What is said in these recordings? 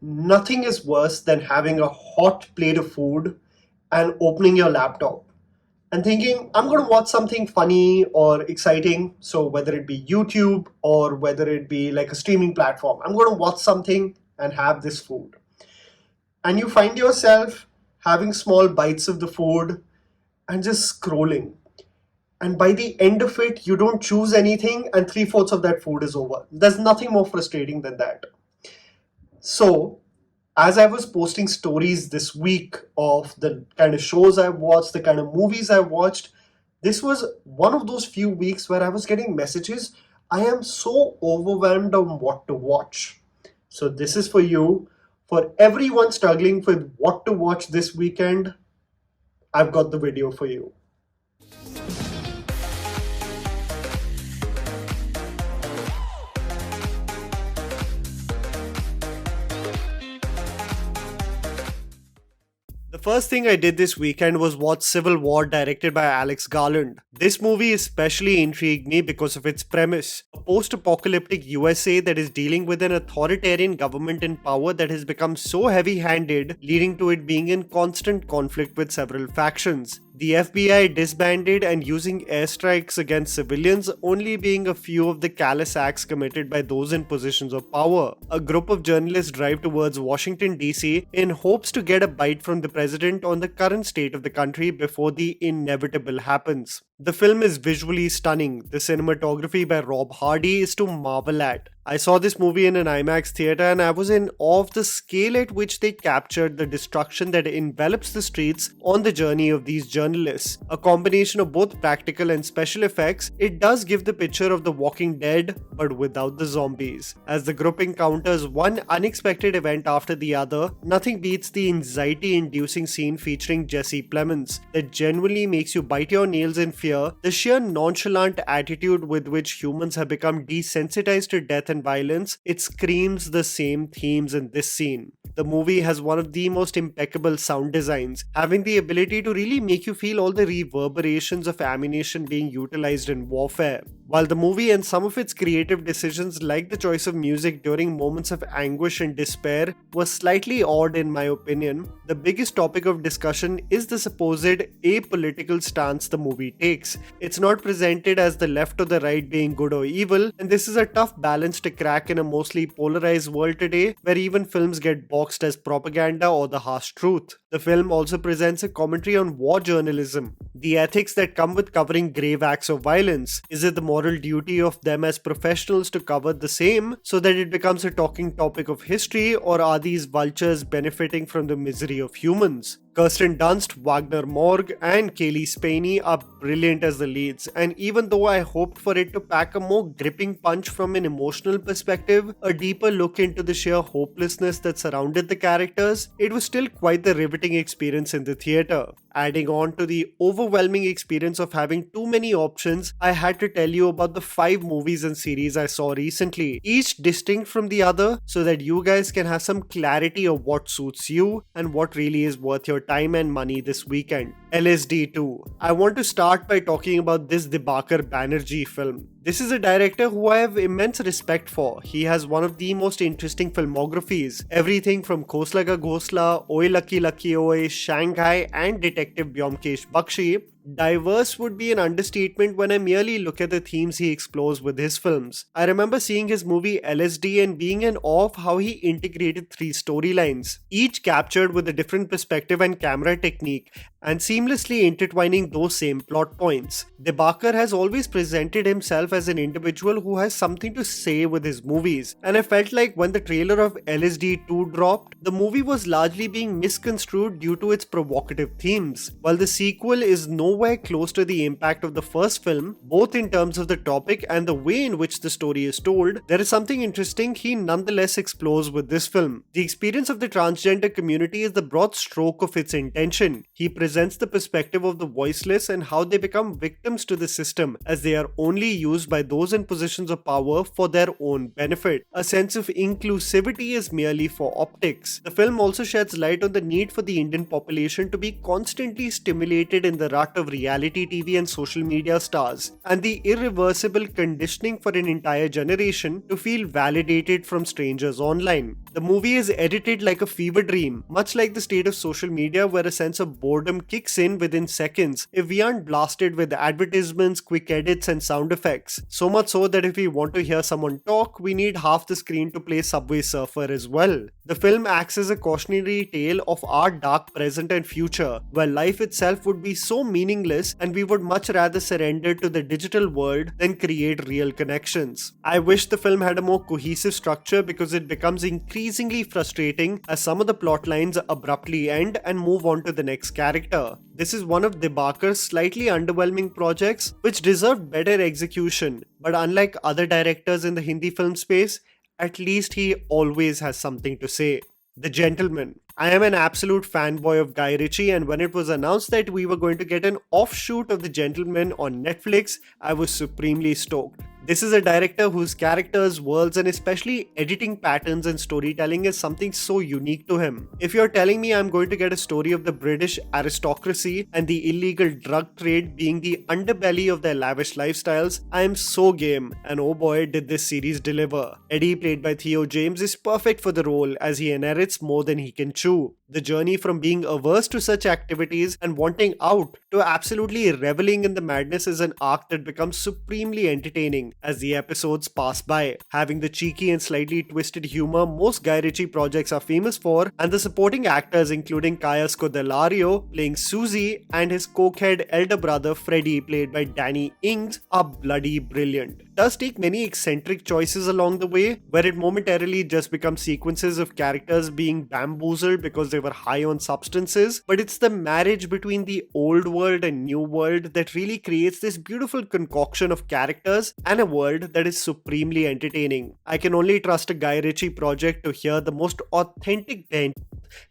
Nothing is worse than having a hot plate of food and opening your laptop and thinking, I'm going to watch something funny or exciting. So, whether it be YouTube or whether it be like a streaming platform, I'm going to watch something and have this food. And you find yourself having small bites of the food and just scrolling. And by the end of it, you don't choose anything, and three-fourths of that food is over. There's nothing more frustrating than that. So, as I was posting stories this week of the kind of shows I've watched, the kind of movies I've watched, this was one of those few weeks where I was getting messages. I am so overwhelmed on what to watch. So, this is for you. For everyone struggling with what to watch this weekend, I've got the video for you. The first thing I did this weekend was watch Civil War, directed by Alex Garland. This movie especially intrigued me because of its premise. A post-apocalyptic USA that is dealing with an authoritarian government in power that has become so heavy-handed, leading to it being in constant conflict with several factions. The FBI disbanded and using airstrikes against civilians only being a few of the callous acts committed by those in positions of power. A group of journalists drive towards Washington DC in hopes to get a bite from the president on the current state of the country before the inevitable happens. The film is visually stunning. The cinematography by Rob Hardy is to marvel at. I saw this movie in an IMAX theater and I was in awe of the scale at which they captured the destruction that envelops the streets on the journey of these journalists. A combination of both practical and special effects, it does give the picture of The Walking Dead but without the zombies. As the group encounters one unexpected event after the other, nothing beats the anxiety-inducing scene featuring Jesse Plemons that genuinely makes you bite your nails in fear. The sheer nonchalant attitude with which humans have become desensitized to death and violence, it screams the same themes in this scene. The movie has one of the most impeccable sound designs, having the ability to really make you feel all the reverberations of ammunition being utilized in warfare. While the movie and some of its creative decisions, like the choice of music during moments of anguish and despair, was slightly odd in my opinion, the biggest topic of discussion is the supposed apolitical stance the movie takes. It's not presented as the left or the right being good or evil, and this is a tough balance to crack in a mostly polarized world today, where even films get boxed as propaganda or the harsh truth. The film also presents a commentary on war journalism, the ethics that come with covering grave acts of violence. Is it the moral duty of them as professionals to cover the same so that it becomes a talking topic of history, or are these vultures benefiting from the misery of humans? Kirsten Dunst, Wagner Morg, and Kaylee Spaney are brilliant as the leads, and even though I hoped for it to pack a more gripping punch from an emotional perspective, a deeper look into the sheer hopelessness that surrounded the characters, it was still quite the riveting experience in the theatre. Adding on to the overwhelming experience of having too many options, I had to tell you about the 5 movies and series I saw recently, each distinct from the other, so that you guys can have some clarity of what suits you and what really is worth your time and money this weekend. LSD 2. I want to start by talking about this Dibakar Banerjee film. This is a director who I have immense respect for. He has one of the most interesting filmographies. Everything from Khoslaga Ghosla, Oye Lucky Lucky Oye, Shanghai, and Detective Byomkesh Bakshi. Diverse would be an understatement when I merely look at the themes he explores with his films. I remember seeing his movie LSD and being in awe of how he integrated 3 storylines, each captured with a different perspective and camera technique, and seamlessly intertwining those same plot points. Dibakar has always presented himself as an individual who has something to say with his movies, and I felt like when the trailer of LSD 2 dropped, the movie was largely being misconstrued due to its provocative themes. While the sequel is nowhere close to the impact of the first film, both in terms of the topic and the way in which the story is told, there is something interesting he nonetheless explores with this film. The experience of the transgender community is the broad stroke of its intention. He presents the perspective of the voiceless and how they become victims to the system, as they are only used by those in positions of power for their own benefit. A sense of inclusivity is merely for optics. The film also sheds light on the need for the Indian population to be constantly stimulated in the rut of of reality TV and social media stars, and the irreversible conditioning for an entire generation to feel validated from strangers online. The movie is edited like a fever dream, much like the state of social media where a sense of boredom kicks in within seconds if we aren't blasted with advertisements, quick edits, and sound effects. So much so that if we want to hear someone talk, we need half the screen to play Subway Surfer as well. The film acts as a cautionary tale of our dark present and future, where life itself would be so meaningless and we would much rather surrender to the digital world than create real connections. I wish the film had a more cohesive structure because it becomes increasingly frustrating as some of the plot lines abruptly end and move on to the next character. This is one of Dibakar's slightly underwhelming projects which deserved better execution, but unlike other directors in the Hindi film space, at least he always has something to say. The Gentleman. I am an absolute fanboy of Guy Ritchie, and when it was announced that we were going to get an offshoot of The Gentleman on Netflix, I was supremely stoked. This is a director whose characters, worlds, and especially editing patterns and storytelling is something so unique to him. If you're telling me I'm going to get a story of the British aristocracy and the illegal drug trade being the underbelly of their lavish lifestyles, I am so game, and oh boy did this series deliver. Eddie, played by Theo James, is perfect for the role as he inherits more than he can chew. The journey from being averse to such activities and wanting out to absolutely reveling in the madness is an arc that becomes supremely entertaining as the episodes pass by, having the cheeky and slightly twisted humor most Guy Ritchie projects are famous for, and the supporting actors including Kaya Scodelario playing Susie and his cokehead elder brother Freddie played by Danny Ings are bloody brilliant. It does take many eccentric choices along the way, where it momentarily just becomes sequences of characters being bamboozled because they were high on substances, but it's the marriage between the old world and new world that really creates this beautiful concoction of characters and a world that is supremely entertaining. I can only trust a Guy Ritchie project to hear the most authentic bent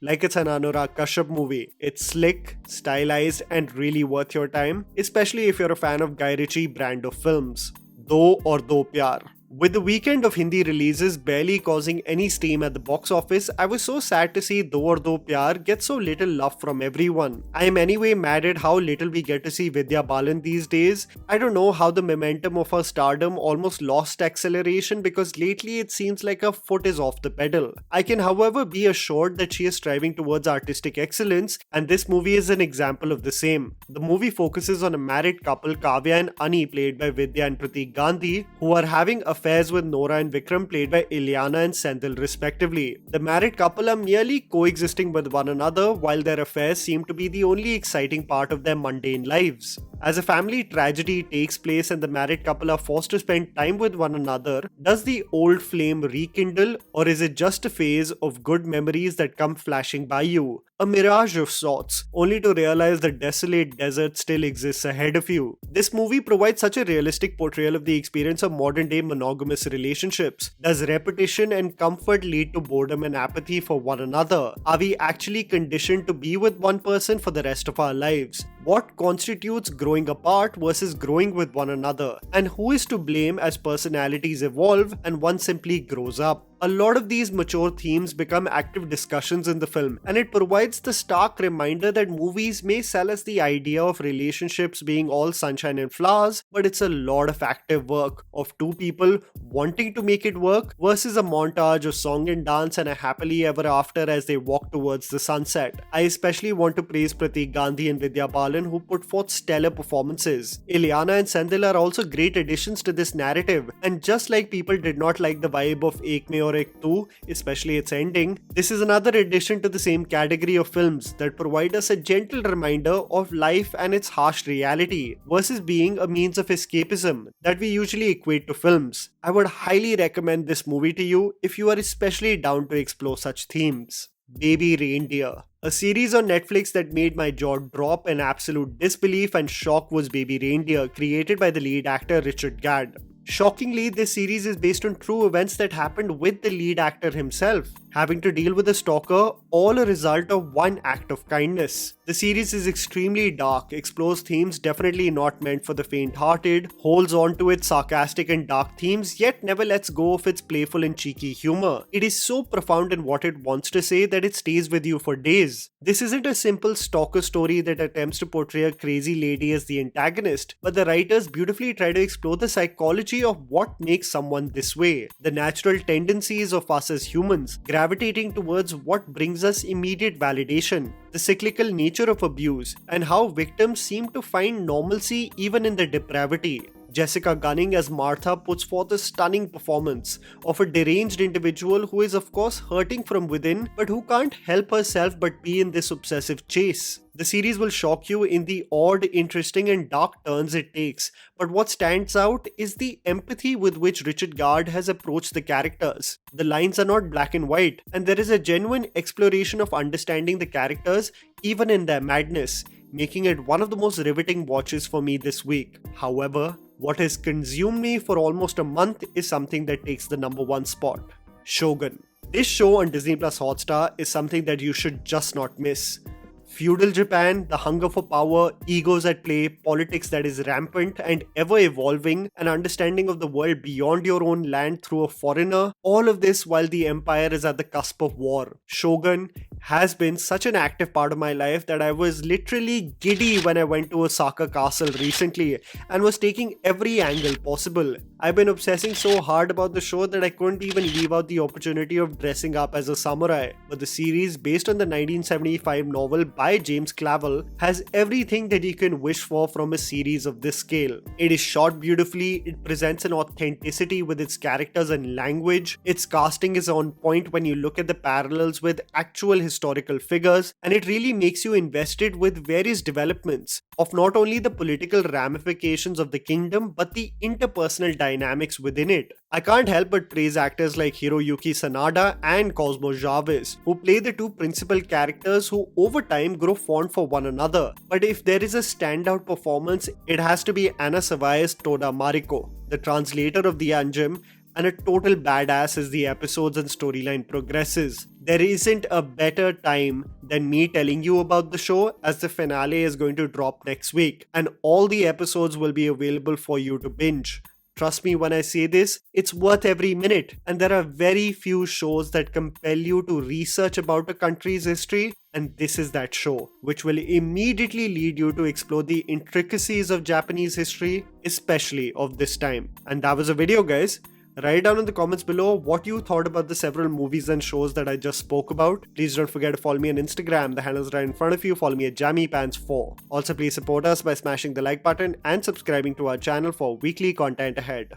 like it's an Anurag Kashyap movie. It's slick, stylized, and really worth your time, especially if you're a fan of Guy Ritchie brand of films. Do or Do Pyar. With the weekend of Hindi releases barely causing any steam at the box office, I was so sad to see Do or Do Pyar get so little love from everyone. I am anyway mad at how little we get to see Vidya Balan these days. I don't know how the momentum of her stardom almost lost acceleration because lately it seems like her foot is off the pedal. I can however be assured that she is striving towards artistic excellence, and this movie is an example of the same. The movie focuses on a married couple, Kavya and Ani played by Vidya and Pratik Gandhi, who are having affairs with Nora and Vikram played by Ilyana and Senthil respectively. The married couple are merely coexisting with one another while their affairs seem to be the only exciting part of their mundane lives. As a family tragedy takes place and the married couple are forced to spend time with one another, does the old flame rekindle, or is it just a phase of good memories that come flashing by you? A mirage of sorts, only to realize the desolate desert still exists ahead of you. This movie provides such a realistic portrayal of the experience of modern day monogamous relationships. Does repetition and comfort lead to boredom and apathy for one another? Are we actually conditioned to be with one person for the rest of our lives? What constitutes growing apart versus growing with one another? And who is to blame as personalities evolve and one simply grows up? A lot of these mature themes become active discussions in the film, and it provides the stark reminder that movies may sell us the idea of relationships being all sunshine and flowers, but it's a lot of active work of two people wanting to make it work versus a montage of song and dance and a happily ever after as they walk towards the sunset. I especially want to praise Pratik Gandhi and Vidya Balan, who put forth stellar performances. Ilyana and Senthil are also great additions to this narrative, and just like people did not like the vibe of Ek Mein Aur Ek Tu, especially its ending, this is another addition to the same category of films that provide us a gentle reminder of life and its harsh reality versus being a means of escapism that we usually equate to films. I would highly recommend this movie to you if you are especially down to explore such themes. Baby Reindeer. A series on Netflix that made my jaw drop in absolute disbelief and shock was Baby Reindeer, created by the lead actor Richard Gad. Shockingly, this series is based on true events that happened with the lead actor himself, having to deal with a stalker, all a result of one act of kindness. The series is extremely dark, explores themes definitely not meant for the faint-hearted, holds on to its sarcastic and dark themes, yet never lets go of its playful and cheeky humor. It is so profound in what it wants to say that it stays with you for days. This isn't a simple stalker story that attempts to portray a crazy lady as the antagonist, but the writers beautifully try to explore the psychology of what makes someone this way, the natural tendencies of us as humans, gravitating towards what brings us immediate validation, the cyclical nature of abuse, and how victims seem to find normalcy even in the depravity. Jessica Gunning as Martha puts forth a stunning performance of a deranged individual who is of course hurting from within but who can't help herself but be in this obsessive chase. The series will shock you in the odd, interesting and dark turns it takes, but what stands out is the empathy with which Richard Gard has approached the characters. The lines are not black and white, and there is a genuine exploration of understanding the characters even in their madness, making it one of the most riveting watches for me this week. However, what has consumed me for almost a month is something that takes the #1 spot: Shogun. This show on Disney Plus Hotstar is something that you should just not miss. Feudal Japan, the hunger for power, egos at play, politics that is rampant and ever evolving, an understanding of the world beyond your own land through a foreigner, all of this while the empire is at the cusp of war. Shogun has been such an active part of my life that I was literally giddy when I went to Osaka Castle recently and was taking every angle possible. I've been obsessing so hard about the show that I couldn't even leave out the opportunity of dressing up as a samurai. But the series, based on the 1975 novel by James Clavell, has everything that you can wish for from a series of this scale. It is shot beautifully, it presents an authenticity with its characters and language, its casting is on point when you look at the parallels with actual historical figures, and it really makes you invested with various developments of not only the political ramifications of the kingdom but the interpersonal dynamics within it. I can't help but praise actors like Hiroyuki Sanada and Cosmo Jarvis, who play the two principal characters who over time grow fond for one another. But if there is a standout performance, it has to be Anna Savai's Toda Mariko, the translator of the Anjem, and a total badass as the episodes and storyline progresses. There isn't a better time than me telling you about the show, as the finale is going to drop next week and all the episodes will be available for you to binge. Trust me when I say this, it's worth every minute, and there are very few shows that compel you to research about a country's history, and this is that show, which will immediately lead you to explore the intricacies of Japanese history, especially of this time. And that was a video, guys. Write down in the comments below what you thought about the several movies and shows that I just spoke about. Please don't forget to follow me on Instagram, the handle's right in front of you. Follow me at JammyPants4. Also, please support us by smashing the like button and subscribing to our channel for weekly content ahead.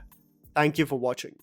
Thank you for watching.